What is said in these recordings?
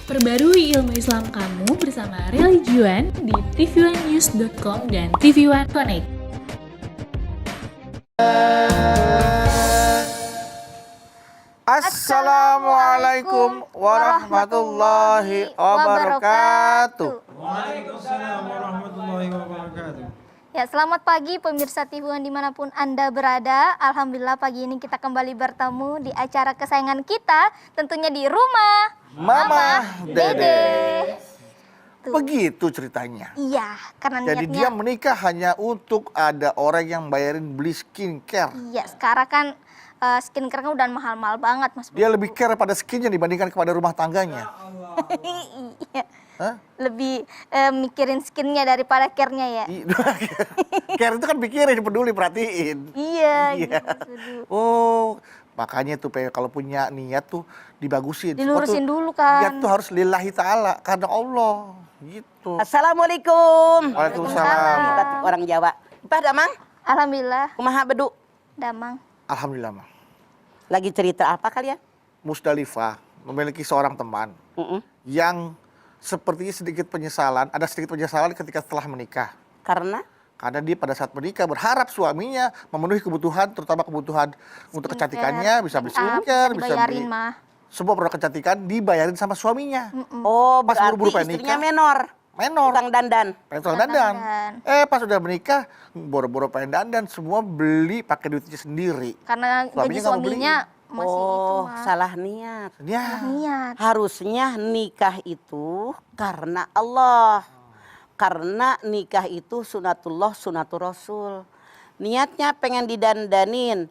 Perbarui ilmu Islam kamu bersama Religion di tv1news.com dan TV1 Connect. Assalamualaikum warahmatullahi wabarakatuh. Waalaikumsalam warahmatullahi wabarakatuh. Ya, selamat pagi pemirsa TV1 dimanapun Anda berada. Alhamdulillah pagi ini kita kembali bertemu di acara kesayangan kita, tentunya di rumah Mama Dede. Tuh. Begitu ceritanya. Iya, karena Jadi niatnya. dia menikah hanya untuk ada orang yang bayarin beli skincare. Iya, sekarang kan skincare kan udah mahal-mahal banget, Mas. Dia lebih care pada skinnya dibandingkan kepada rumah tangganya. Iya. Hah? Lebih mikirin skinnya daripada care-nya ya. Care itu kan pikirin, peduli, perhatiin. Iya, Iya. gitu. Oh, makanya tuh kalau punya niat tuh dibagusin. Semua Dilurusin tuh dulu kan. Niat tuh harus lillahi ta'ala, karena Allah. Gitu. Assalamualaikum. Waalaikumsalam. Batik orang Jawa. Pak Damang, Alhamdulillah, kumaha bedu? Damang. Alhamdulillah, Mah. Lagi cerita apa kalian? Musdalifah memiliki seorang teman yang sepertinya ada sedikit penyesalan ketika setelah menikah. Karena Karena dia pada saat menikah berharap suaminya memenuhi kebutuhan, terutama kebutuhan untuk kecantikannya, bisa beli skincare, bisa beli dibayarin mah. semua produk kecantikan dibayarin sama suaminya. oh Pas berarti buru-buru pengen istrinya nikah. menor. Menor, Tukang dandan. pengen tukang dandan. dandan. Pas udah menikah, boro-boro pengen dandan, semua beli pakai duitnya sendiri. Karena gaji Suaminya nggak mau suaminya masih itu Oh, mah. salah niat. Ya, Niat. Harusnya nikah itu karena Allah. Karena nikah itu sunatullah, sunatul rasul. Niatnya pengen didandanin.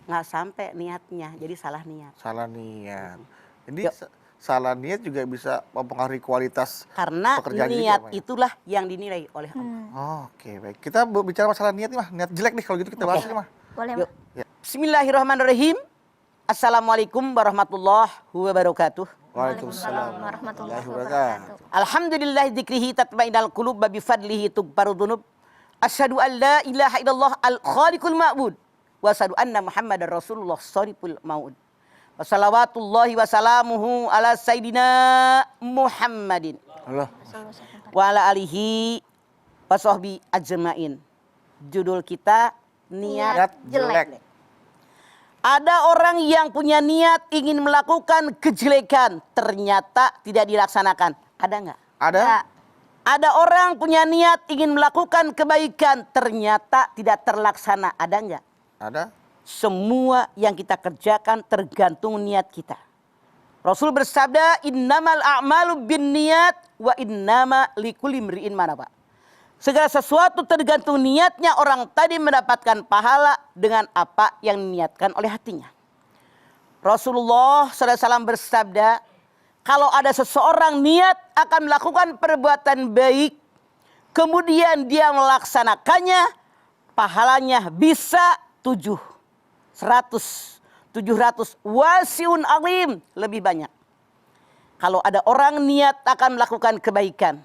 Nggak sampai niatnya, jadi salah niat. salah niat. Jadi Yuk. salah niat juga bisa mempengaruhi kualitas Karena pekerjaan juga, niat Mah, ya? itulah yang dinilai oleh Allah. Oke, baik. Kita bicara masalah niat nih, Mah. Niat jelek nih, kalau gitu kita bahas nih, Mah. Boleh Yuk. mah. Bismillahirrahmanirrahim. Assalamualaikum warahmatullahi wabarakatuh. Waalaikumsalam warahmatullahi wabarakatuh. Alhamdulillah dzikrihi tatma'innal qulub wa bifadlihi tughfaru dzunub. Asyhadu an la ilaha illallah al-khaliqul ma'bud wa asyhadu anna Muhammadar Rasulullah shariful maud. Wa salawatullahi wa salamuhu ala sayyidina Muhammadin Allah. wa ala alihi wa sahbi ajmain. Judul kita Niat niat jelek. Ada orang yang punya niat ingin melakukan kejelekan, ternyata tidak dilaksanakan. Ada nggak? Ada? Ya. Ada orang punya niat ingin melakukan kebaikan, ternyata tidak terlaksana. Ada nggak? Ada? Semua yang kita kerjakan tergantung niat kita. Rasul bersabda, innamal a'malu binniyat wa innama likulli imri'in ma nawa. Segala sesuatu tergantung niatnya, orang tadi mendapatkan pahala dengan apa yang diniatkan oleh hatinya. Rasulullah SAW bersabda, kalau ada seseorang niat akan melakukan perbuatan baik, kemudian dia melaksanakannya, pahalanya bisa 100, 700, wasiun alim, lebih banyak. Kalau ada orang niat akan melakukan kebaikan,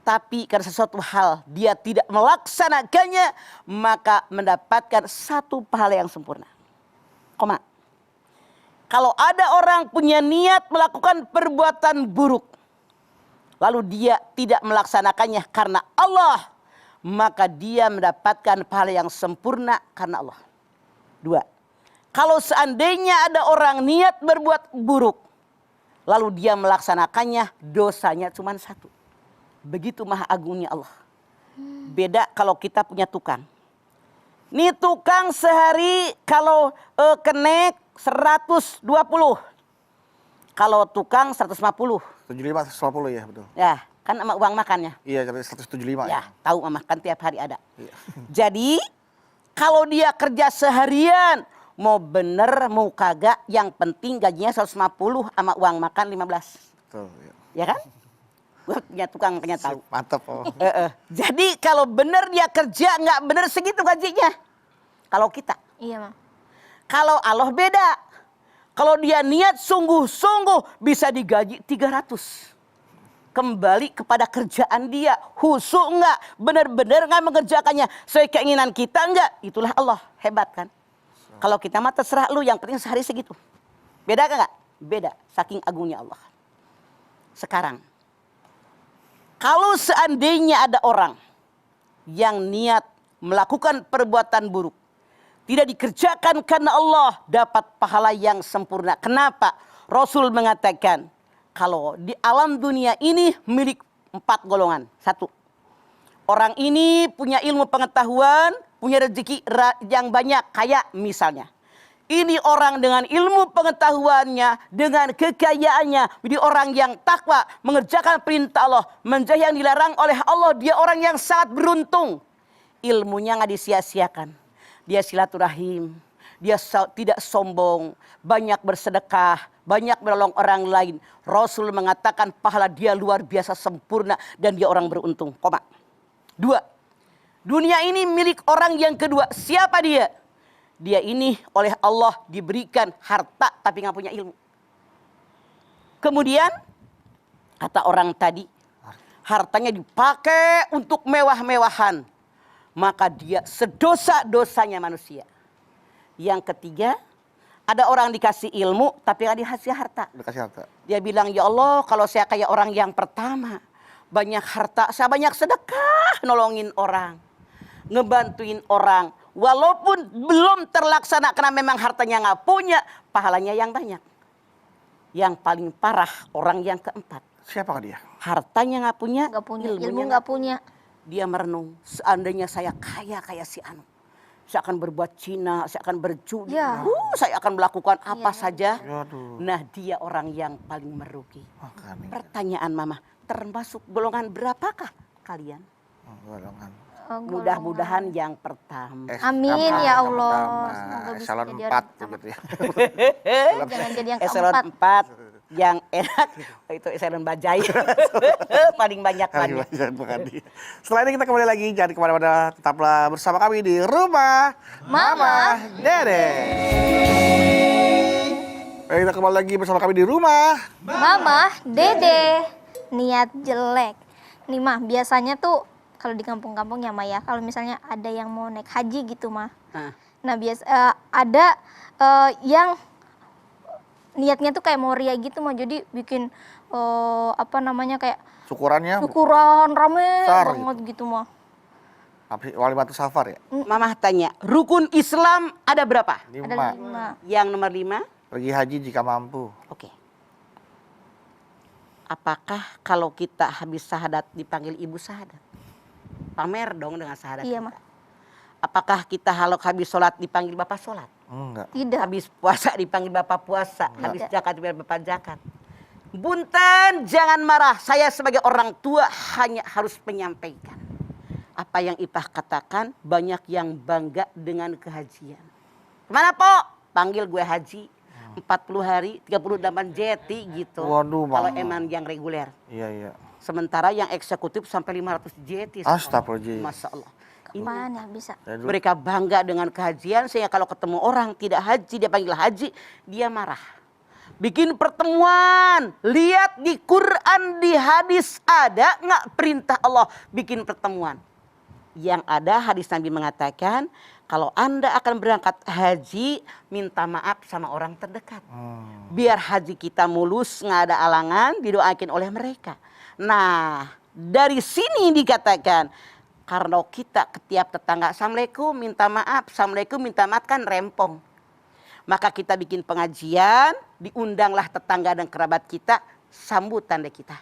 tapi karena sesuatu hal dia tidak melaksanakannya, maka mendapatkan satu pahala yang sempurna. Koma. Kalau ada orang punya niat melakukan perbuatan buruk, lalu dia tidak melaksanakannya karena Allah, maka dia mendapatkan pahala yang sempurna karena Allah. 2. Kalau seandainya ada orang niat berbuat buruk, lalu dia melaksanakannya, dosanya cuma 1. Begitu maha agungnya Allah. Beda kalau kita punya tukang. Nih tukang sehari kalau kenek 120. Kalau tukang 150. 75, 150 ya, betul. Ya, kan sama uang makannya. Iya, 175 Ya, tahu mama kan tiap hari ada. Iya. Jadi kalau dia kerja seharian, mau bener mau kagak, yang penting gajinya 150 sama uang makan 15. Betul, ya. Ya kan? Gue punya tukang makanya tahu. Mantap, oh. Jadi kalau bener dia kerja, nggak bener segitu gajinya. Kalau kita. Iya mah. Kalau Allah beda. Kalau dia niat sungguh-sungguh bisa digaji 300. Kembali kepada kerjaan dia. Husuk nggak? Bener-bener nggak mengerjakannya. Sesuai keinginan kita nggak? Itulah Allah. Hebat kan? Kalau kita mah terserah lu, yang penting sehari segitu. Beda kan nggak? Beda. Saking agungnya Allah. Sekarang, kalau seandainya ada orang yang niat melakukan perbuatan buruk, tidak dikerjakan karena Allah, dapat pahala yang sempurna. Kenapa? Rasul mengatakan, kalau di alam dunia ini milik 4 golongan. 1, orang ini punya ilmu pengetahuan, punya rezeki yang banyak, kaya misalnya. Ini orang dengan ilmu pengetahuannya, dengan kekayaannya, dia orang yang takwa, mengerjakan perintah Allah, menjauhi yang dilarang oleh Allah. Dia orang yang sangat beruntung. Ilmunya nggak disia-siakan. Dia silaturahim, dia tidak sombong, banyak bersedekah, banyak menolong orang lain. Rasul mengatakan pahala dia luar biasa sempurna dan dia orang beruntung. 2, dunia ini milik orang yang kedua. Siapa dia? Dia ini oleh Allah diberikan harta tapi nggak punya ilmu. Kemudian kata orang tadi, hartanya dipakai untuk mewah-mewahan. Maka dia sedosa-dosanya manusia. Yang ketiga, ada orang dikasih ilmu tapi nggak dikasih harta. Dikasih harta. Dia bilang, ya Allah, kalau saya kayak orang yang pertama, banyak harta, saya banyak sedekah, nolongin orang, ngebantuin orang. Walaupun belum terlaksana karena memang hartanya nggak punya, pahalanya yang banyak. Yang paling parah orang yang keempat. Siapakah dia? Hartanya nggak punya, Nggak punya, ilmunya ilmu nggak punya. Dia merenung, seandainya saya kaya kayak si Anu, saya akan berbuat zina, saya akan berjudi, Ya. saya akan melakukan apa saja. Aduh. Nah, dia orang yang paling merugi. Makanya. Pertanyaan Mama, termasuk golongan berapakah kalian? Golongan. Mudah-mudahan yang pertama. Amin ya Allah. Pertama, Semoga bisa eselon jadi 4 orang begitu ya. Jangan jadi yang Eselon keempat. 4 yang enak itu eselon bajai. Paling banyak Lagi banyak. banyak Bang Andi. Setelah ini kita kembali lagi, jangan kemana-mana, tetaplah bersama kami di Rumah Mama Dede. Baik, kita kembali lagi bersama kami di Rumah. Mama, Dede, niat jelek. Nih mah, biasanya tuh kalau di kampung-kampung ya Mah ya, kalau misalnya ada yang mau naik haji gitu mah. Nah ada yang niatnya tuh kayak mau ria gitu mah, jadi bikin apa namanya kayak Syukurannya syukuran rame besar banget gitu mah. apa sih? Walimatus Safar ya? Mama tanya, rukun Islam ada berapa? 5. Ada 5. Yang nomor 5? Pergi haji jika mampu. Oke. Apakah kalau kita habis syahadat dipanggil ibu syahadat? Pamer dong dengan syahadat Iya kita. mah. Apakah kita kalau habis sholat dipanggil bapak sholat? Enggak. Tidak. Habis puasa dipanggil bapak puasa, habis Tidak. zakat dipanggil bapak zakat. Bunten, jangan marah. Saya sebagai orang tua hanya harus menyampaikan. Apa yang Ipah katakan, banyak yang bangga dengan kehajian. Kemana Po? Panggil gue haji. 40 hari, 38 jeti gitu. Waduh, kalau Bang. emang yang reguler. Iya, iya. Sementara yang eksekutif sampai 500 jeti. Astagfirullahaladzim. Masya Allah. Ini Apaan ya bisa? Saya dulu- mereka bangga dengan kehajian, sehingga kalau ketemu orang tidak haji, dia panggil haji, dia marah. Bikin pertemuan, lihat di Quran, di hadis ada nggak perintah Allah bikin pertemuan? Yang ada hadis Nabi mengatakan, kalau Anda akan berangkat haji, minta maaf sama orang terdekat. Biar haji kita mulus, nggak ada alangan, didoakan oleh mereka. Nah, dari sini dikatakan, karena kita ketiap tetangga, Assalamualaikum, minta maaf, Assalamualaikum, minta maaf kan rempong. Maka kita bikin pengajian, diundanglah tetangga dan kerabat kita, sambutan deh kita.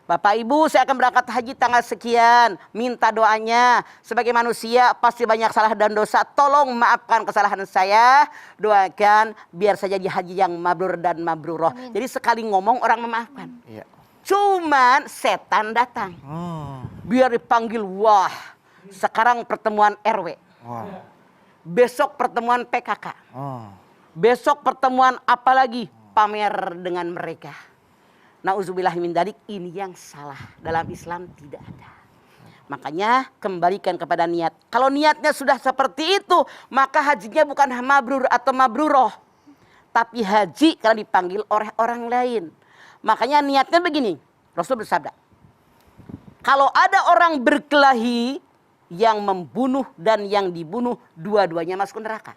Bapak Ibu, saya akan berangkat haji tanggal sekian, minta doanya. Sebagai manusia pasti banyak salah dan dosa, tolong maafkan kesalahan saya, doakan biar saya jadi haji yang mabrur dan mabrurah. Amin. Jadi sekali ngomong orang memaafkan. Iya. Cuman setan datang. Biar dipanggil, wah sekarang pertemuan RW. Wah. Besok pertemuan PKK. Besok pertemuan apalagi pamer dengan mereka. Nauzubillah min dzalik, ini yang salah. Dalam Islam tidak ada. Makanya kembalikan kepada niat. Kalau niatnya sudah seperti itu, maka hajinya bukan mabrur atau mabruroh. Tapi haji karena dipanggil oleh orang lain. Makanya niatnya begini. Rasul bersabda, kalau ada orang berkelahi, yang membunuh dan yang dibunuh, dua-duanya masuk neraka.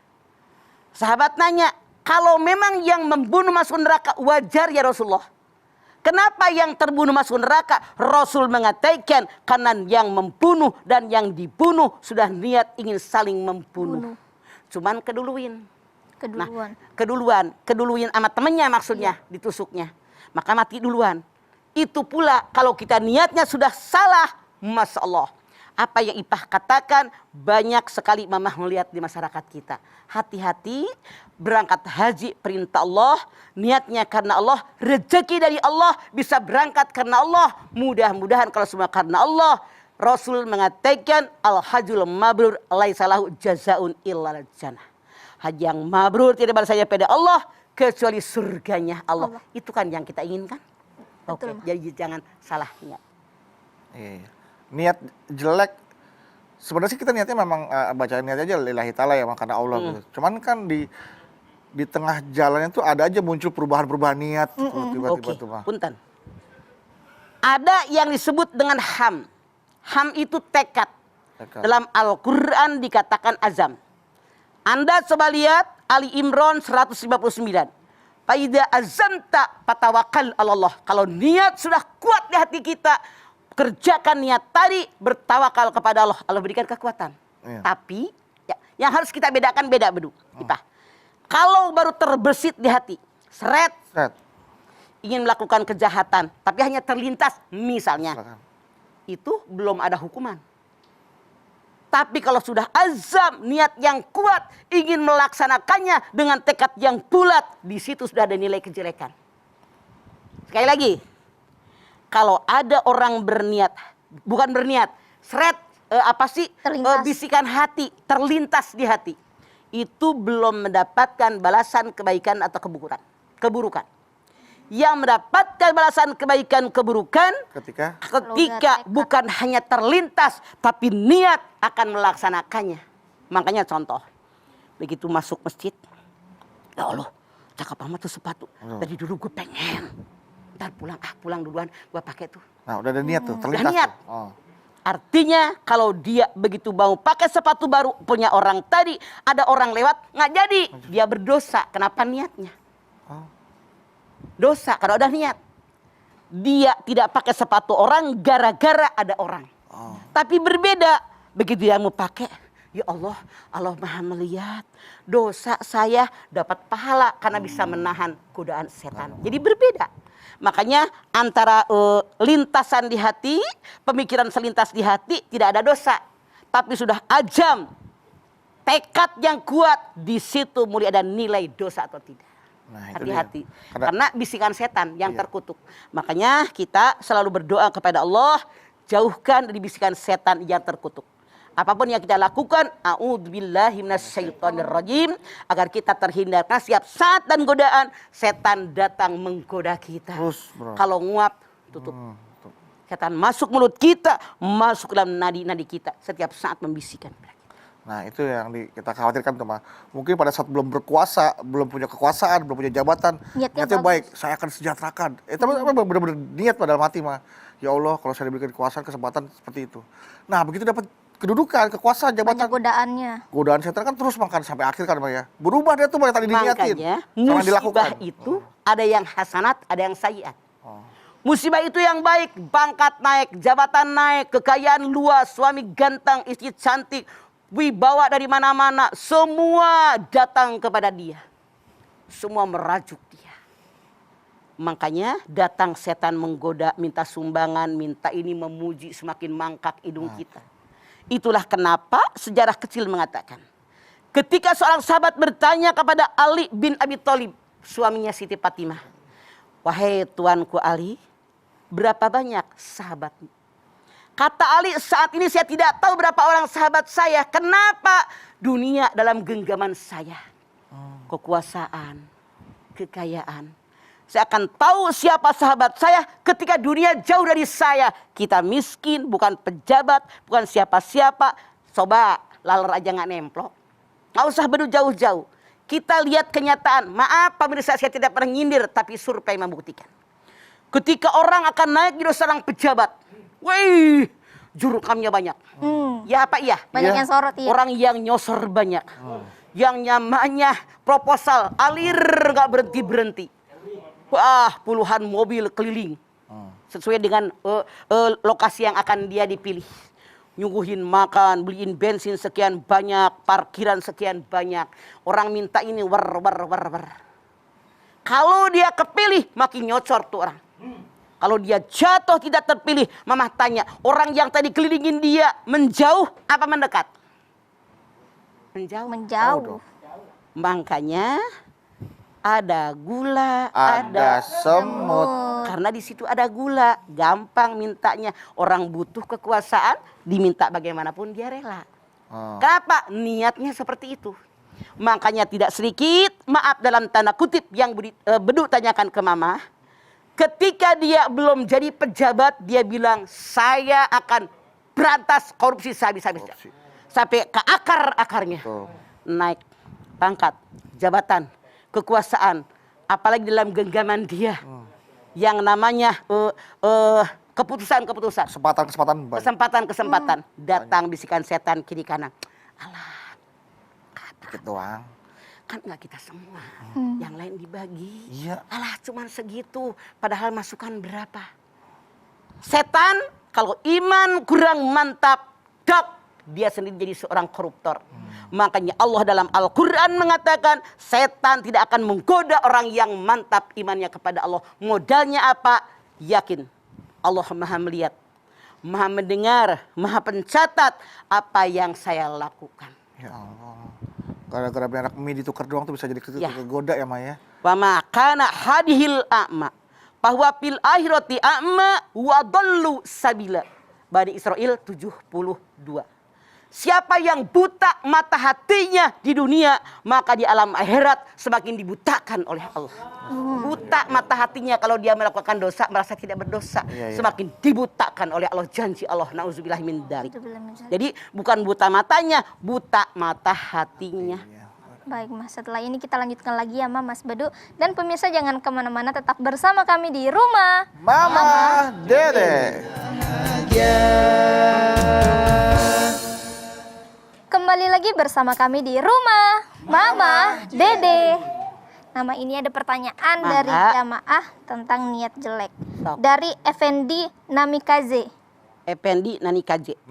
Sahabat nanya, kalau memang yang membunuh masuk neraka, wajar ya Rasulullah. Kenapa yang terbunuh masuk neraka? Rasul mengatakan karena yang membunuh dan yang dibunuh sudah niat ingin saling membunuh. Cuman keduluin. Keduluin sama temennya maksudnya, ditusuknya. Maka mati duluan. Itu pula kalau kita niatnya sudah salah, Masya Allah. Apa yang Ipah katakan banyak sekali mamah melihat di masyarakat kita. Hati-hati berangkat haji perintah Allah, niatnya karena Allah, rezeki dari Allah, bisa berangkat karena Allah. Mudah-mudahan kalau semua karena Allah. Rasul mengatakan al-hajjul mabrur laisa lahu jazaun illal jannah. Haji yang mabrur tidak balasnya pada Allah kecuali surganya Allah. Itu kan yang kita inginkan. Oke, jadi jangan salah niat. Iya. Niat jelek sebenarnya sih kita niatnya memang baca niat aja lillahi ta'ala ya karena Allah gitu. Cuman kan di tengah jalannya tuh ada aja muncul perubahan-perubahan niat tiba-tiba tuh mah. Punten. Ada yang disebut dengan ham. Ham itu tekad. Dalam Al-Qur'an dikatakan azam. Anda coba lihat Ali Imran 159. Faida azamta patawakal Allah. Kalau niat sudah kuat di hati kita, kerjakan niat tadi, bertawakal kepada Allah. Allah berikan kekuatan. Iya. Tapi ya, yang harus kita bedakan beda bedu. Kalau baru terbersit di hati, seret. Ingin melakukan kejahatan, tapi hanya terlintas misalnya. Itu belum ada hukuman. Tapi kalau sudah azam, niat yang kuat, ingin melaksanakannya dengan tekad yang bulat, di situ sudah ada nilai kejelekan. Sekali lagi. Kalau ada orang berniat, bukan berniat, seret, bisikan hati, terlintas di hati. Itu belum mendapatkan balasan kebaikan atau keburukan. Yang mendapatkan balasan kebaikan keburukan ketika bukan hanya terlintas, tapi niat akan melaksanakannya. Makanya contoh, begitu masuk masjid, ya Allah, cakep amat tuh sepatu. Dari dulu gue pengen. Ntar pulang duluan gua pakai tuh. Nah udah ada niat tuh, terlintas. Niat. Artinya kalau dia begitu mau pakai sepatu baru punya orang tadi, ada orang lewat nggak jadi, dia berdosa. Kenapa niatnya? Dosa kalau udah niat. Dia tidak pakai sepatu orang gara-gara ada orang. Tapi berbeda begitu dia mau pakai. Ya Allah, Allah Maha melihat dosa saya dapat pahala karena bisa menahan godaan setan. Jadi berbeda. Makanya antara lintasan di hati, pemikiran selintas di hati tidak ada dosa. Tapi sudah ajam, tekad yang kuat, di situ mulai ada nilai dosa atau tidak. Hati-hati. Karena bisikan setan yang terkutuk. Makanya kita selalu berdoa kepada Allah, jauhkan dari bisikan setan yang terkutuk. Apapun yang kita lakukan, a'udzubillahi minasyaitonirrajim, agar kita terhindar. Karena setiap saat dan godaan, setan datang menggoda kita. Kalau nguap, tutup. Setan masuk mulut kita, masuk dalam nadi-nadi kita. Setiap saat membisikkan. Nah itu yang kita khawatirkan tuh mah. Mungkin pada saat belum berkuasa, belum punya kekuasaan, belum punya jabatan, niatnya baik, saya akan sejahterakan. Tapi benar-benar niat pada dalam hati mah. Ya Allah, kalau saya diberikan kekuasaan, kesempatan seperti itu. Nah begitu dapat kedudukan, kekuasaan, jabatan. Godaannya. Godaan setan kan terus makan sampai akhir kan ya. Berubah dia tuh yang tadi diniatin. Makanya musibah itu ada yang hasanat, ada yang sayyiat. Musibah itu yang baik, pangkat naik, jabatan naik, kekayaan luas, suami ganteng, istri cantik, wibawa dari mana-mana, semua datang kepada dia. Semua merajuk dia. Makanya datang setan menggoda, minta sumbangan, minta ini, memuji, semakin mangkak hidung kita. Itulah kenapa sejarah kecil mengatakan, ketika seorang sahabat bertanya kepada Ali bin Abi Thalib, suaminya Siti Fatimah, wahai tuanku Ali, berapa banyak sahabatmu? Kata Ali, saat ini saya tidak tahu berapa orang sahabat saya. Kenapa? Dunia dalam genggaman saya. Kekuasaan, kekayaan. Saya akan tahu siapa sahabat saya ketika dunia jauh dari saya. Kita miskin, bukan pejabat, bukan siapa-siapa. Coba laler aja nggak nemplok. Nggak usah beru jauh-jauh. Kita lihat kenyataan. Maaf pemirsa, saya tidak pernah nyindir, tapi survei membuktikan. Ketika orang akan naik jadi seorang pejabat, wih, jurukamnya banyak. Ya apa iya? Banyak yang sorot iya. Orang yang nyosor banyak. Yang nyamannya proposal, alir nggak berhenti-berhenti. Wah, puluhan mobil keliling. Sesuai dengan lokasi yang akan dia dipilih. Nyuguhin makan, beliin bensin sekian banyak, parkiran sekian banyak. Orang minta ini war. Kalau dia kepilih, makin nyocor tuh orang. Kalau dia jatuh tidak terpilih, Mama tanya, orang yang tadi kelilingin dia menjauh apa mendekat? Menjauh. Makanya ada gula, Ada semut. karena di situ ada gula, gampang mintanya. Orang butuh kekuasaan, diminta bagaimanapun dia rela. Kenapa? Niatnya seperti itu. Makanya tidak sedikit, maaf dalam tanda kutip yang Bedu tanyakan ke Mama. Ketika dia belum jadi pejabat, dia bilang, saya akan berantas korupsi sehabis-habisnya. Sampai ke akar-akarnya. Naik pangkat, jabatan, kekuasaan. Apalagi dalam genggaman dia. Yang namanya keputusan-keputusan. Kesempatan. Datang bisikan setan kiri kanan. Alah, Dikit doang. kan nggak kita semua. Yang lain dibagi. Iya. Alah cuman segitu. Padahal masukan berapa? Setan kalau iman kurang mantap, dia sendiri jadi seorang koruptor. Makanya Allah dalam Al-Quran mengatakan setan tidak akan menggoda orang yang mantap imannya kepada Allah. Modalnya apa? Yakin. Allah maha melihat, maha mendengar, maha pencatat apa yang saya lakukan. Ya Allah. Gara-gara beli anak mie ditukar doang tuh bisa jadi kegoda ya Maya. Wa ma kana hadihil a'ma bahwa fil akhirati a'ma wa dallu sabila. Bani Israel 72. Siapa yang buta mata hatinya di dunia, maka di alam akhirat semakin dibutakan oleh Allah. Buta mata hatinya kalau dia melakukan dosa, merasa tidak berdosa. Semakin dibutakan oleh Allah, janji Allah. Nauzubillah min dzalik. Jadi bukan buta matanya, buta mata hatinya. Baik Mas, setelah ini kita lanjutkan lagi ya Mas Bedu. Dan pemirsa jangan kemana-mana, tetap bersama kami di rumah Mama Dede. Kembali lagi bersama kami di rumah Mama Dede. Nama ini ada pertanyaan dari jamaah tentang niat jelek. Dari Effendi Namikaze. Effendi Namikaze.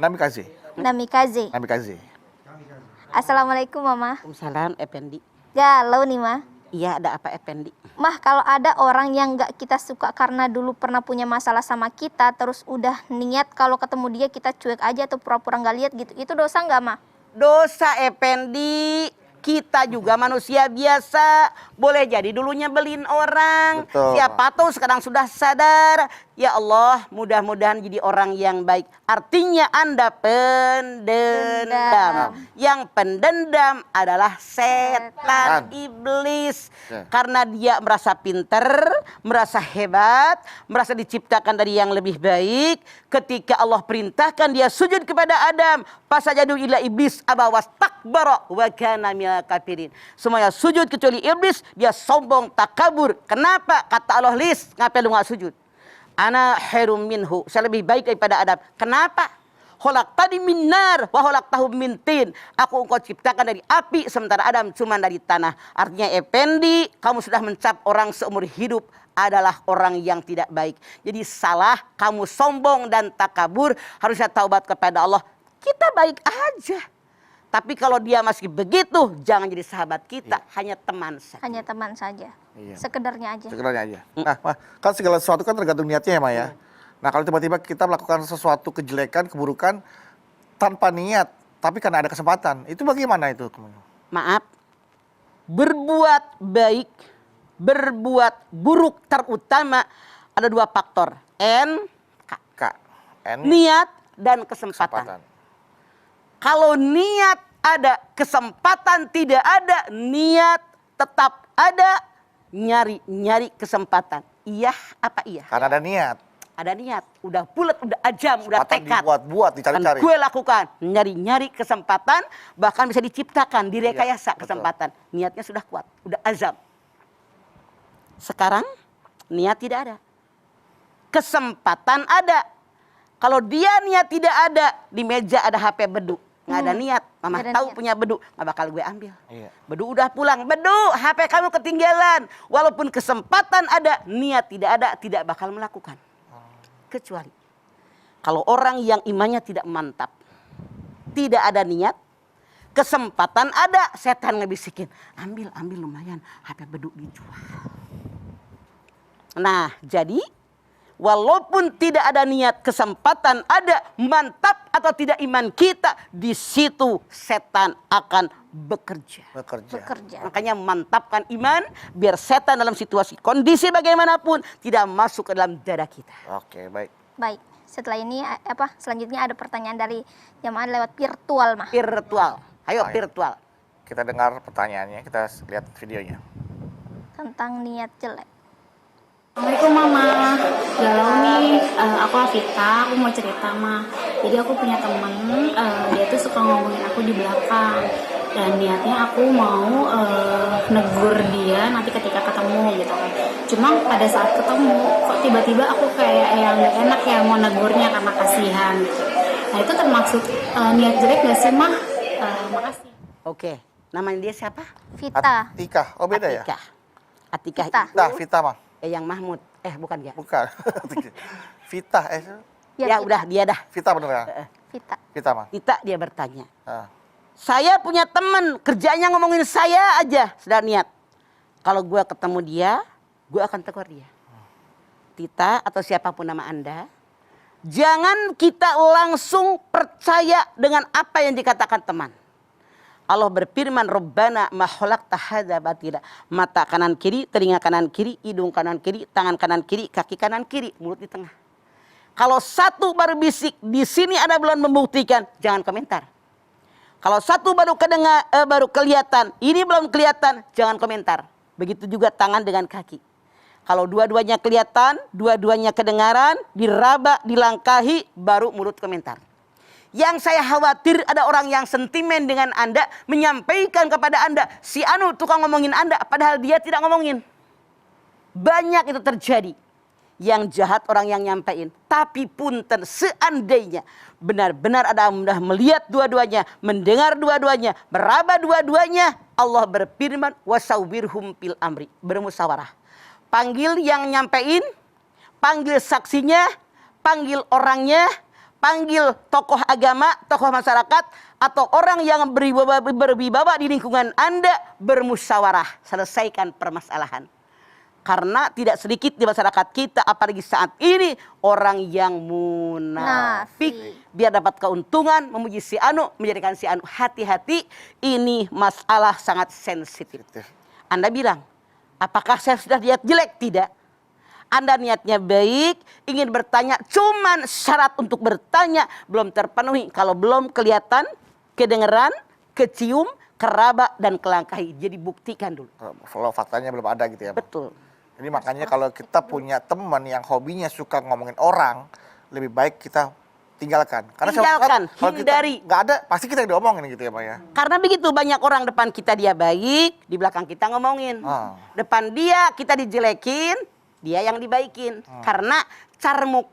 Assalamualaikum Mama. Waalaikumsalam Effendi. Galau nih Mah. Iya, ada apa Effendi? Mah, kalau ada orang yang gak kita suka karena dulu pernah punya masalah sama kita, terus udah niat kalau ketemu dia kita cuek aja atau pura-pura gak lihat gitu, itu dosa gak Mah? Dosa Effendi. Kita juga manusia biasa. Boleh jadi dulunya beliin orang. Betul. Siapa tahu sekarang sudah sadar. Ya Allah, mudah-mudahan jadi orang yang baik. Artinya Anda pendendam. Yang pendendam adalah setan, iblis. Karena dia merasa pinter, merasa hebat, merasa diciptakan dari yang lebih baik. Ketika Allah perintahkan dia sujud kepada Adam, fasajadu illa iblis aba wastakbara wa kana minal kafirin. Semuanya sujud kecuali iblis, dia sombong, takabur. Kenapa? Kata Allah, lis, ngapain lu nggak sujud? Ana khairum minhu, saya lebih baik daripada Adam. Kenapa? Khalaqtani min nar wa khalaqtahu min tin. Aku engkau ciptakan dari api sementara Adam cuma dari tanah. Artinya Effendi, kamu sudah mencap orang seumur hidup adalah orang yang tidak baik. Jadi salah, kamu sombong dan takabur, harusnya taubat kepada Allah. Kita baik aja. Tapi kalau dia masih begitu, jangan jadi sahabat kita, hanya teman saja. Hanya teman saja. Sekedarnya aja. Nah, kan segala sesuatu kan tergantung niatnya ya Maya. Nah, kalau tiba-tiba kita melakukan sesuatu kejelekan, keburukan tanpa niat, tapi karena ada kesempatan, itu bagaimana itu? Maaf, berbuat baik, berbuat buruk terutama ada dua faktor. Niat dan kesempatan. Kalau niat ada, kesempatan tidak ada, niat tetap ada, nyari kesempatan. Iya apa iya? Karena ada niat. Ada niat, udah bulat, udah ajam, udah tekad. Dibuat-buat, dicari-cari. Dan gue lakukan, nyari kesempatan, bahkan bisa diciptakan, direkayasa kesempatan. Niatnya sudah kuat, udah azam. Sekarang niat tidak ada. Kesempatan ada. Kalau dia niat tidak ada, di meja ada HP Bedu. nggak ada niat. Mama Nggak ada tahu niat. punya bedu, nggak bakal gue ambil. Iya. Bedu udah pulang, bedu HP kamu ketinggalan. Walaupun kesempatan ada, niat tidak ada, tidak bakal melakukan. Kecuali kalau orang yang imannya tidak mantap, tidak ada niat, kesempatan ada, setan ngebisikin, ambil lumayan, HP bedu dijual. Nah, jadi walaupun tidak ada niat, kesempatan ada, mantap atau tidak iman kita, di situ setan akan bekerja. Bekerja. Makanya mantapkan iman biar setan dalam situasi kondisi bagaimanapun tidak masuk ke dalam dada kita. Oke, baik. Baik. Setelah ini selanjutnya ada pertanyaan dari jamaah lewat virtual, Mah. Virtual. Ayo Ayo. virtual. Kita dengar pertanyaannya, kita lihat videonya. Tentang niat jelek. Assalamualaikum Mama, galau nih, aku Afita, aku mau cerita Mah. Jadi aku punya temen, dia tuh suka ngomongin aku di belakang. Dan niatnya aku mau negur dia nanti ketika ketemu gitu kan. Cuma pada saat ketemu, kok tiba-tiba aku kayak yang gak enak ya mau negurnya karena kasihan gitu. Nah itu termaksud niat jelek gak sih Mah? Makasih. Oke, namanya dia siapa? Vita. Atika. Oh, beda ya? Atika. Vita. Nah, Vita, Mang. Yang Mahmud. Bukan ya. Bukan. Vita, Ya Vita. udah dia dah. Vita bener ya? Vita. Vita, Mang. Kita dia bertanya. Ah. Saya punya teman, kerjanya ngomongin saya aja, sudah niat. Kalau gue ketemu dia, gue akan tegur dia. Tita atau siapapun nama Anda, jangan kita langsung percaya dengan apa yang dikatakan teman. Allah berfirman, Rabbana ma khalaqta hadza batila. Mata kanan kiri, telinga kanan kiri, hidung kanan kiri, tangan kanan kiri, kaki kanan kiri, mulut di tengah. Kalau satu baru bisik, di sini ada belum membuktikan, jangan komentar. Kalau satu baru kelihatan, ini belum kelihatan, jangan komentar. Begitu juga tangan dengan kaki. Kalau dua-duanya kelihatan, dua-duanya kedengaran, diraba, dilangkahi, baru mulut komentar. Yang saya khawatir ada orang yang sentimen dengan Anda, menyampaikan kepada Anda, si Anu tukang ngomongin Anda, padahal dia tidak ngomongin. Banyak itu terjadi. Yang jahat orang yang nyampein. Tapi punten seandainya benar-benar ada mudah melihat dua-duanya, mendengar dua-duanya, meraba dua-duanya, Allah berfirman, wasawwirhum fil amri, bermusyawarah. Panggil yang nyampein, panggil saksinya, panggil orangnya, panggil tokoh agama, tokoh masyarakat, atau orang yang berwibawa di lingkungan Anda, bermusyawarah, selesaikan permasalahan. Karena tidak sedikit di masyarakat kita, apalagi saat ini, orang yang munafik. Biar dapat keuntungan, memuji si Anu, menjadikan si Anu. Hati-hati, ini masalah sangat sensitif. Anda bilang, apakah saya sudah niat jelek? Tidak. Anda niatnya baik, ingin bertanya, cuman syarat untuk bertanya belum terpenuhi. Kalau belum kelihatan, kedengeran, kecium, keraba, dan kelangkahi. Jadi buktikan dulu. Kalau faktanya belum ada gitu ya, Bang? Betul. Jadi makanya kalau kita punya teman yang hobinya suka ngomongin orang, lebih baik kita tinggalkan. Karena Tinggalkan, kalau kita hindari. nggak ada, pasti kita yang diomongin gitu ya, Bang ya. Karena begitu banyak orang depan kita dia baik, di belakang kita ngomongin. Depan dia kita dijelekin, dia yang dibaikin. Karena carmuk.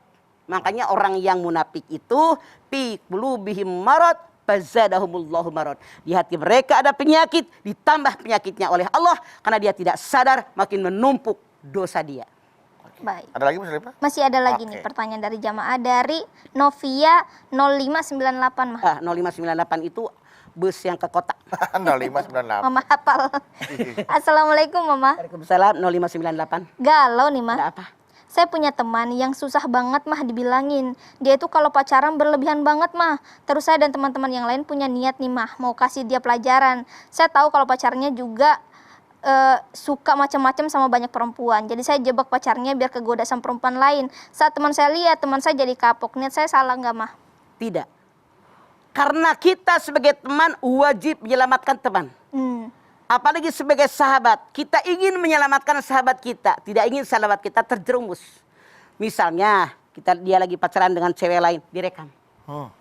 Makanya orang yang munafik itu fi qulubihim marad fazadahumullahu marad. Di hati mereka ada penyakit, ditambah penyakitnya oleh Allah karena dia tidak sadar, makin menumpuk dosa dia. Baik. Ada lagi Mas Lipa? Masih ada lagi Oke. nih pertanyaan dari jamaah dari Novia 0598, Mah. 0598 itu bus yang ke kota. 0598. Mama hafal. Assalamualaikum, Mama. Waalaikumsalam 0598. Galau nih, Mah. Ada apa? Saya punya teman yang susah banget, Mah, dibilangin. Dia itu kalau pacaran berlebihan banget, Mah. Terus saya dan teman-teman yang lain punya niat nih, Mah, mau kasih dia pelajaran. Saya tahu kalau pacarnya juga suka macam-macam sama banyak perempuan. Jadi saya jebak pacarnya biar kegoda sama perempuan lain. Saat teman saya lihat, teman saya jadi kapok. Niat saya salah nggak, Mah? Tidak. Karena kita sebagai teman wajib menyelamatkan teman. Apalagi sebagai sahabat, kita ingin menyelamatkan sahabat kita, tidak ingin sahabat kita terjerumus. Misalnya, dia lagi pacaran dengan cewek lain, direkam.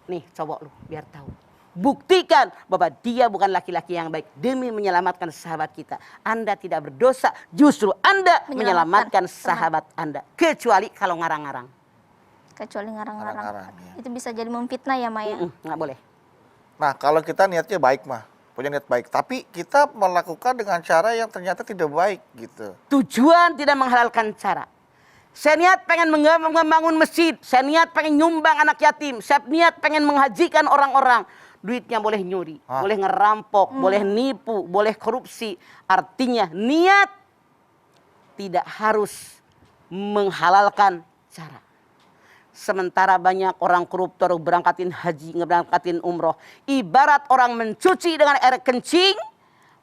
Nih, cowok lu, biar tahu. Buktikan bahwa dia bukan laki-laki yang baik demi menyelamatkan sahabat kita. Anda tidak berdosa, justru Anda menyelamatkan sahabat Anda. Kecuali kalau ngarang-ngarang. Kecuali ngarang-ngarang. Ngarang-ngarang, ya. Itu bisa jadi memfitnah ya, Maya? Nggak boleh. Nah, kalau kita niatnya baik mah, punya niat baik, tapi kita melakukan dengan cara yang ternyata tidak baik gitu. Tujuan tidak menghalalkan cara. Saya niat pengen membangun masjid, saya niat pengen nyumbang anak yatim, saya niat pengen menghajikan orang-orang. Duitnya boleh nyuri, boleh ngerampok, boleh nipu, boleh korupsi. Artinya niat tidak harus menghalalkan cara. Sementara banyak orang koruptor berangkatin haji, ngeberangkatin umroh. Ibarat orang mencuci dengan air kencing,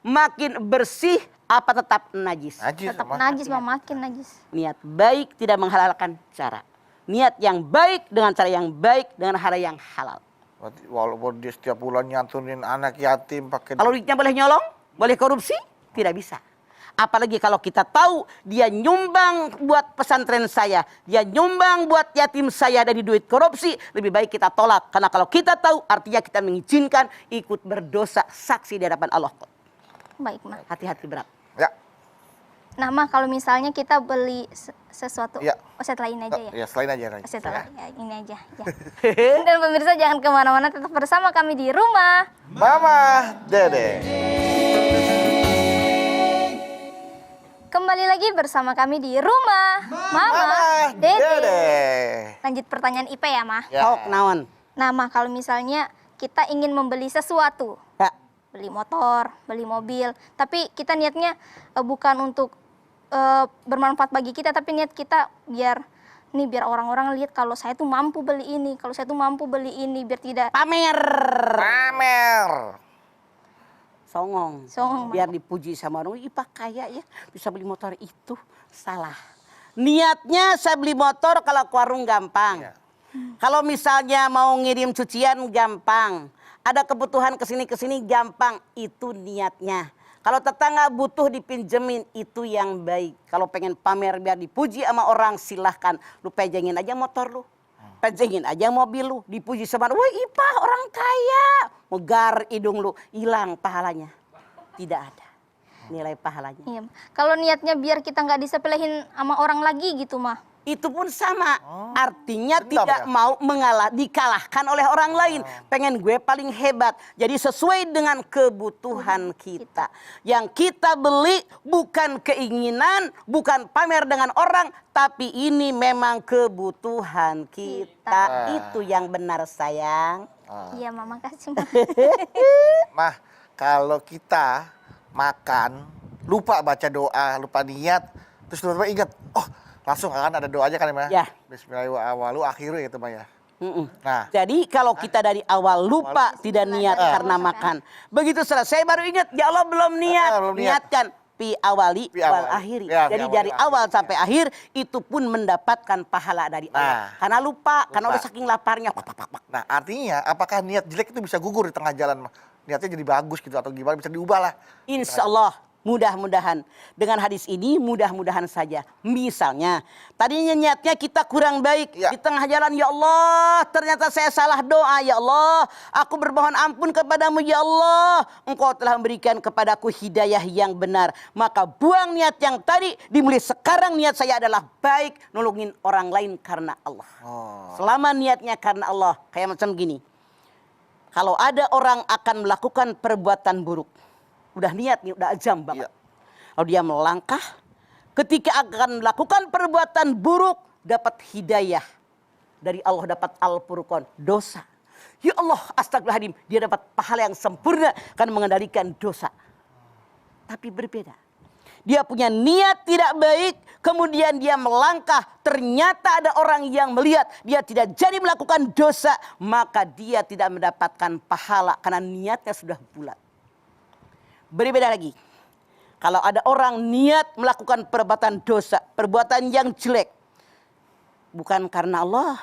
makin bersih apa tetap najis? Tetap najis, makin najis. Niat baik tidak menghalalkan cara. Niat yang baik dengan cara yang baik dengan hal yang halal. Walaupun dia setiap bulan nyantunin anak yatim pakai... Kalau duitnya boleh nyolong, boleh korupsi, tidak bisa. Apalagi kalau kita tahu dia nyumbang buat pesantren saya, dia nyumbang buat yatim saya dari duit korupsi, lebih baik kita tolak. Karena kalau kita tahu artinya kita mengizinkan ikut berdosa saksi di hadapan Allah. Baik, Mah. Hati-hati berat. Ya. Nah, Mah, kalau misalnya kita beli sesuatu, Ya. setelah ini aja ya? Ya, selain aja. Setelah ya, ini aja. Ya. Dan pemirsa jangan kemana-mana, tetap bersama kami di rumah. Mama Dede. Kembali lagi bersama kami di rumah Mama Dede. Lanjut pertanyaan IP ya, Mah. Ya. Hok naon. Nah, Mah, kalau misalnya kita ingin membeli sesuatu, Ya. beli motor, beli mobil, tapi kita niatnya bukan untuk bermanfaat bagi kita, tapi niat kita biar orang-orang lihat kalau saya tuh mampu beli ini, kalau saya tuh mampu beli ini, biar tidak Pamer. songong. Biar dipuji sama orang, ih Pak kaya ya bisa beli motor itu. Salah. Niatnya saya beli motor kalau ke warung gampang. Ya. Kalau misalnya mau ngirim cucian gampang. Ada kebutuhan kesini gampang. Itu niatnya. Kalau tetangga butuh dipinjemin, itu yang baik. Kalau pengen pamer biar dipuji sama orang, silahkan. Lu pejengin aja motor lu. Pejengin aja mobil lu. Dipuji sama orang, wah Ipah orang kaya. Megar hidung lu, hilang pahalanya. Tidak ada nilai pahalanya. Iya. Kalau niatnya biar kita nggak disepelehin sama orang lagi gitu, Mah. Itu pun sama. Artinya Dendam tidak ya? mau dikalahkan oleh orang lain. Pengen gue paling hebat. Jadi sesuai dengan kebutuhan kita. Yang kita beli bukan keinginan, bukan pamer dengan orang, tapi ini memang kebutuhan kita. Itu yang benar sayang. Iya, Mama kasih, Mah. Mah, kalau kita makan, lupa baca doa, lupa niat, terus tiba-tiba ingat, oh langsung kan ada doa aja kan ya, Mah? Ya. Bismillahirrahmanirrahim gitu, Mah ya. Nah, Jadi kalau kita dari awal lupa tidak niat karena makan. Begitu selesai baru ingat, ya Allah belum niat. belum niat. Niatkan. Pi awali wal akhiri. Ya, Jadi pi awali dari wal awal akhiri. sampai akhir itu pun mendapatkan pahala dari Allah. Karena lupa, karena udah saking laparnya. nah artinya apakah niat jelek itu bisa gugur di tengah jalan, Mah? Niatnya jadi bagus gitu atau gimana, bisa diubah lah. Insya Allah mudah-mudahan dengan hadis ini mudah-mudahan saja. Misalnya tadinya niatnya kita kurang baik di tengah jalan, ya Allah ternyata saya salah doa, ya Allah aku bermohon ampun kepadamu, ya Allah engkau telah memberikan kepadaku hidayah yang benar, maka buang niat yang tadi, dimulai sekarang niat saya adalah baik, nolongin orang lain karena Allah. Selama niatnya karena Allah, kayak macam gini, kalau ada orang akan melakukan perbuatan buruk, udah niat nih, udah azam banget. Lalu dia melangkah, ketika akan melakukan perbuatan buruk, dapat hidayah dari Allah, dapat Al-Furqan, dosa. Ya Allah, astagfirullahaladzim, dia dapat pahala yang sempurna karena mengendalikan dosa. Tapi berbeda. Dia punya niat tidak baik, kemudian dia melangkah, ternyata ada orang yang melihat, dia tidak jadi melakukan dosa, maka dia tidak mendapatkan pahala karena niatnya sudah bulat. Berbeda lagi. Kalau ada orang niat melakukan perbuatan dosa, perbuatan yang jelek, bukan karena Allah,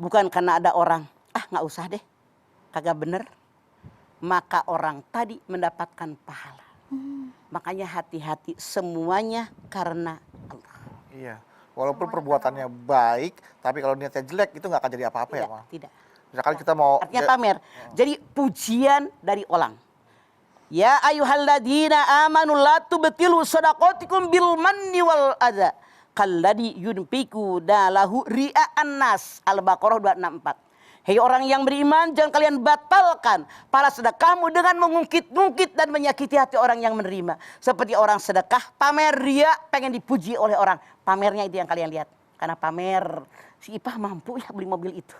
bukan karena ada orang, nggak usah deh, kagak bener, maka orang tadi mendapatkan pahala. Makanya hati-hati, semuanya karena Allah. Iya, walaupun perbuatannya baik, tapi kalau niatnya jelek itu nggak akan jadi apa-apa ya, Mah? Tidak. Misalkan kita mau... Artinya pamer. Jadi pujian dari orang. Ya ayyuhalladzina amanu la tubtilu shadaqatikum bil manni wal adza kalladzi yunfiqu dalahu ria'an nas. Al-Baqarah 264. Hei orang yang beriman, jangan kalian batalkan para sedekahmu dengan mengungkit-ungkit dan menyakiti hati orang yang menerima. Seperti orang sedekah, pamer ria, pengen dipuji oleh orang. Pamernya itu yang kalian lihat. Karena pamer, si Ipah mampu ya beli mobil itu.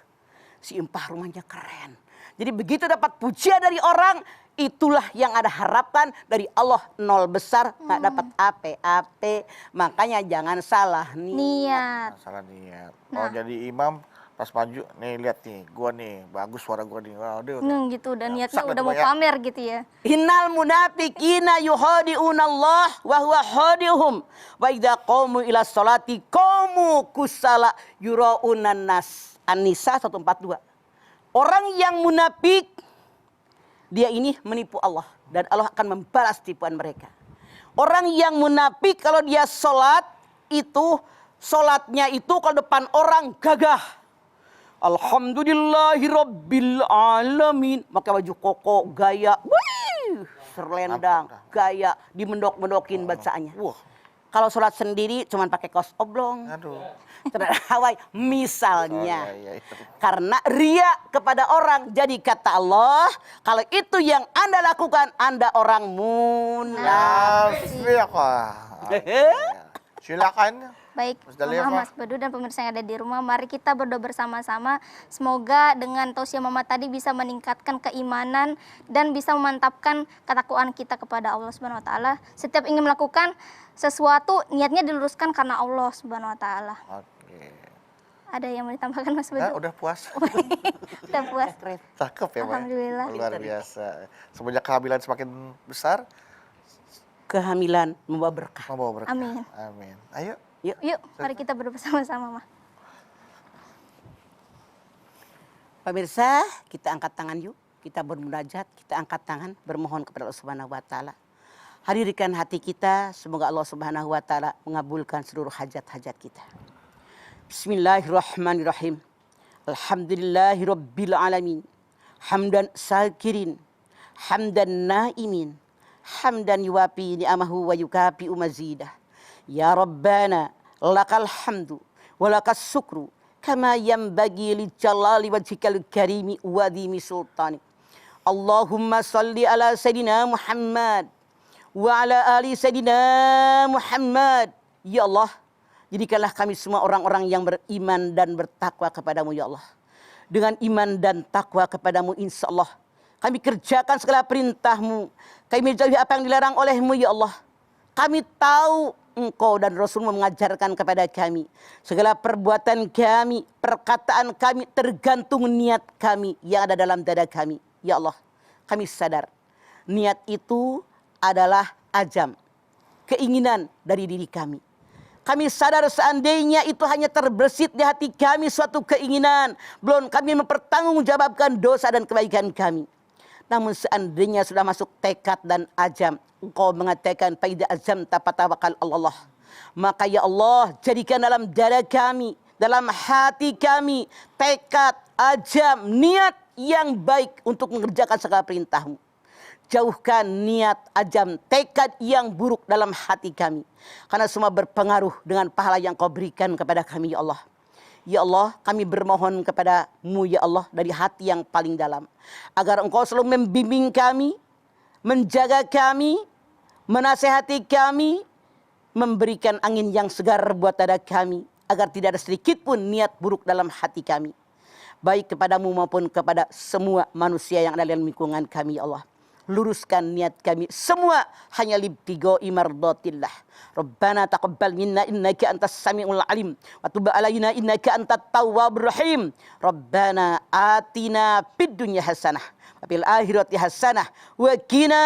Si Ipah rumahnya keren. Jadi begitu dapat pujian dari orang, itulah yang ada harapan dari Allah. Nol besar, nggak dapat ape-ape. Makanya jangan salah niat. Niat. Salah niat. Oh jadi imam pas maju, nih lihat nih, gua nih, bagus suara gua nih. Wah, dia Gitu, dan niatnya rusak udah dah mau tuh, ya. pamer gitu ya. Innal munafiqina yuhadi'una Allah wa huwa hadiuhum wa idza qamu ila sholati qamu kusala yuraunan nas. An-Nisa 142. Orang yang munafik dia ini menipu Allah dan Allah akan membalas tipuan mereka. Orang yang munafik kalau dia sholat itu sholatnya itu kalau depan orang gagah. Alhamdulillahirabbil alamin. Pakai baju koko, gaya, wih, serlendang, gaya, dimendok-mendokin bacaannya. Wah, Kalau sholat sendiri cuman pakai kaos oblong. aduh. Celana Hawaii misalnya. Oh, iya. Karena ria kepada orang. Jadi kata Allah, kalau itu yang Anda lakukan, Anda orang munafik. Ya, silakan. Baik, Mas Dalia, Mama, Mas Badu dan pemirsa yang ada di rumah, mari kita berdoa bersama-sama. Semoga dengan tausiah Mama tadi bisa meningkatkan keimanan dan bisa memantapkan ketakwaan kita kepada Allah Subhanahu wa taala. Setiap ingin melakukan sesuatu, niatnya diluruskan karena Allah Subhanahu wa taala. Oke. Ada yang mau ditambahkan Mas Nah, Badu? udah puas. Udah puas. Cakep ya, Pak. Alhamdulillah. Luar biasa. Semenjak kehamilan semakin besar, Kehamilan membawa berkah. membawa berkah. Amin. Amin. Ayo. Yuk, mari kita berdoa bersama-sama, Ma. Pemirsa, kita angkat tangan yuk. Kita bermunajat, kita angkat tangan bermohon kepada Allah Subhanahu wa taala. Hadirkan hati kita, semoga Allah Subhanahu wa taala mengabulkan seluruh hajat-hajat kita. Bismillahirrahmanirrahim. Alhamdulillahirabbil alamin. Hamdan sakirin, hamdan naimin, hamdan yuwafi ni'amahu wa yukafi mazidah. Ya Rabbana lakal hamdu wa lakas syukru kama yanbaghi li jalali wajhikal karimi wa dimi sultani. Allahumma salli ala Sayyidina Muhammad wa ala ali Sayyidina Muhammad. Ya Allah, jadikanlah kami semua orang-orang yang beriman dan bertakwa kepadamu ya Allah. Dengan iman dan takwa kepadamu insya Allah kami kerjakan segala perintahmu. Kami jauhi apa yang dilarang olehmu ya Allah. Kami tahu Engkau dan Rasulmu mengajarkan kepada kami. Segala perbuatan kami, perkataan kami tergantung niat kami yang ada dalam dada kami. Ya Allah, kami sadar niat itu adalah azam, keinginan dari diri kami. Kami sadar seandainya itu hanya terbersit di hati kami suatu keinginan, belum kami mempertanggungjawabkan dosa dan kebaikan kami. Namun seandainya sudah masuk tekad dan azam, Engkau mengatakan faida azam tapatawakal Allah. Maka ya Allah, jadikan dalam dada kami, dalam hati kami tekad, azam, niat yang baik untuk mengerjakan segala perintahmu. Jauhkan niat, azam, tekad yang buruk dalam hati kami. Karena semua berpengaruh dengan pahala yang Kau berikan kepada kami ya Allah. Ya Allah, kami bermohon kepada-Mu ya Allah dari hati yang paling dalam. Agar Engkau selalu membimbing kami, menjaga kami, menasehati kami, memberikan angin yang segar buat dada kami. Agar tidak ada sedikit pun niat buruk dalam hati kami. Baik kepadamu maupun kepada semua manusia yang ada dalam lingkungan kami ya Allah. Luruskan niat kami semua hanya libtighai mardatillah. Rabbana taqabbal minna innaka antas samiul alim wa tub alaina innaka antat tawwabur rahim. Rabbana atina fid dunya hasanah wa fil akhirati hasanah wa qina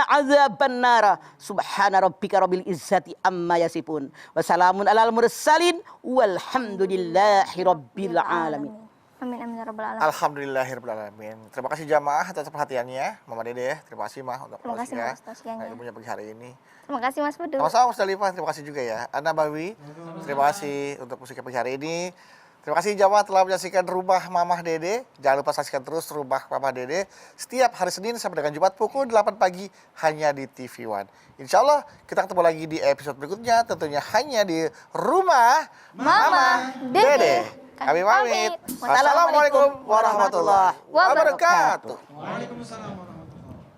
adzabannar. Subhana rabbika rabbil izzati amma yasifun wa salamun alal mursalin walhamdulillahi rabbil alamin. Amin amin ya rabbal alamin. Alhamdulillahirrahmanirrahim. Terima kasih jamaah atas perhatiannya. Mama Dede, terima kasih Mah untuk Terima kasih, tausiah. Mas, tausiahnya. Ilmunya pagi hari ini. Terima kasih Mas Badu. Sama-sama Mas Dalifah, terima kasih juga ya. Anda Bawi, terima kasih untuk musiknya pagi hari ini. Terima kasih jamaah telah menyaksikan Rumah Mamah Dede. Jangan lupa saksikan terus Rumah Mamah Dede setiap hari Senin sampai dengan Jumat pukul 8 pagi hanya di TV One. Insya Allah kita ketemu lagi di episode berikutnya tentunya hanya di Rumah Mama Dede. Kami pamit. Wassalamualaikum warahmatullahi wabarakatuh. Waalaikumsalam.